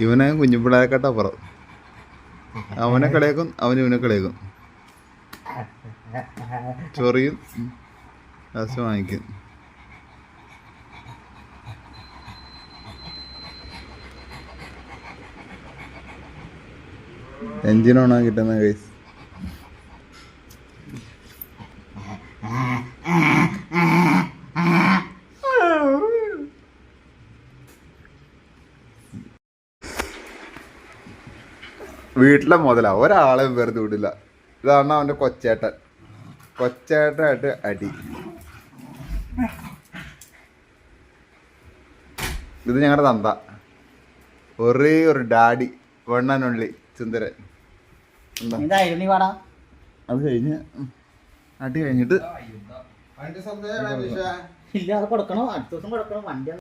ഇവനെ കുഞ്ഞുപിള്ളേരെക്കാട്ടപ്പുറം. അവനെ കളിയാക്കും, ഇവനെ കളിയാക്കും. ചൊറിയും, കാശ് വാങ്ങിക്കും. എൻജിൻ ഓണാക്കി കിട്ടുന്ന കേസ്. വീട്ടിലെ മുതലാ, ഒരാളെയും വെറുതെ വിടില്ല. ഇതാണ് അവൻ്റെ കൊച്ചേട്ടനായിട്ട് അടി. ഇത് ഞങ്ങളുടെ തന്ത, ഒരേ ഒരു ഡാഡി, വെണ്ണനുള്ളി സുന്ദരൻ. അത് കഴിഞ്ഞ് അടി കഴിഞ്ഞിട്ട് ഇല്ല, അത് കൊടുക്കണോ? അടുത്ത ദിവസം കൊടുക്കണോ? വണ്ടി